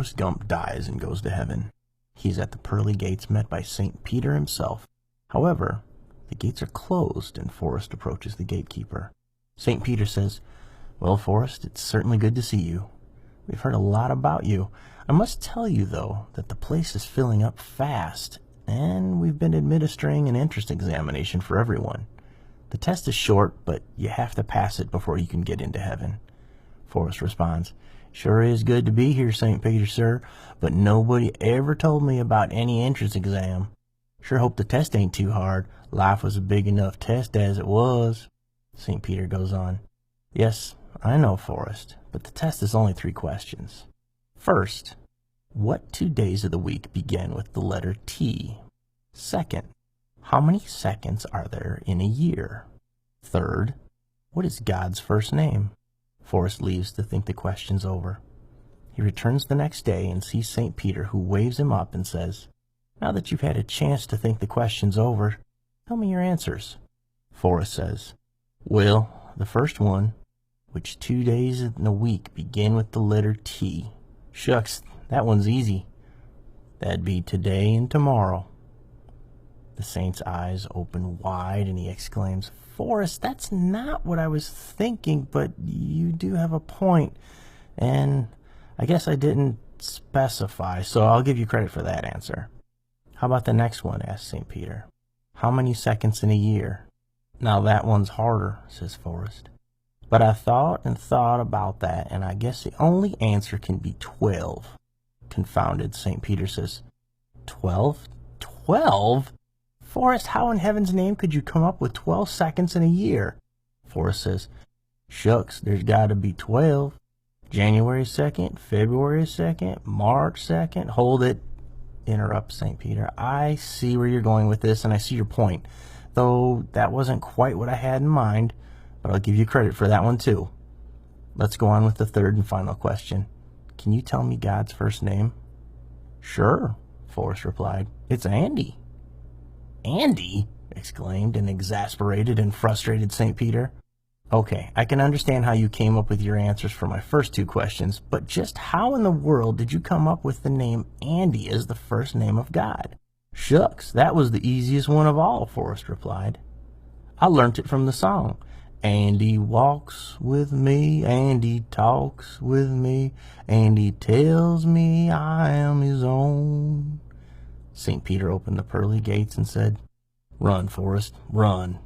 Forrest Gump dies and goes to heaven. He's at the pearly gates met by St. Peter himself. However, the gates are closed and Forrest approaches the gatekeeper. St. Peter says, "Well, Forrest, it's certainly good to see you. We've heard a lot about you. I must tell you, though, that the place is filling up fast, and we've been administering an entrance examination for everyone. The test is short, but you have to pass it before you can get into heaven." Forrest responds, "Sure is good to be here, St. Peter, sir, but nobody ever told me about any entrance exam. Sure hope the test ain't too hard. Life was a big enough test as it was." St. Peter goes on, "Yes, I know, Forrest, but the test is only 3 questions. First, what 2 days of the week begin with the letter T? Second, how many seconds are there in a year? Third, what is God's first name?" Forrest leaves to think the questions over. He returns the next day and sees St. Peter, who waves him up and says, "Now that you've had a chance to think the questions over, tell me your answers." Forrest says, "Well, the first one, which 2 days in a week begin with the letter T? Shucks, that one's easy. That'd be today and tomorrow." The saint's eyes open wide and he exclaims, "Forrest, that's not what I was thinking, but you do have a point, and I guess I didn't specify, so I'll give you credit for that answer." "How about the next one?" asks St. Peter. "How many seconds in a year?" "Now that one's harder," says Forrest. "But I thought and thought about that, and I guess the only answer can be 12. Confounded, St. Peter says, 12? 12? Forrest, how in heaven's name could you come up with 12 seconds in a year?" Forrest says, "Shucks, there's got to be 12. January 2nd, February 2nd, March 2nd. Hold it," interrupts St. Peter. "I see where you're going with this, and I see your point, though that wasn't quite what I had in mind, but I'll give you credit for that one too. Let's go on with the third and final question. Can you tell me God's first name?" "Sure," Forrest replied. "It's Andy." "Andy?" exclaimed an exasperated and frustrated St. Peter. "Okay, I can understand how you came up with your answers for my first 2 questions, but just how in the world did you come up with the name Andy as the first name of God?" "Shucks, that was the easiest one of all," Forrest replied. "I learnt it from the song. Andy walks with me, Andy talks with me, Andy tells me I am his own." St. Peter opened the pearly gates and said, "Run, Forrest, run.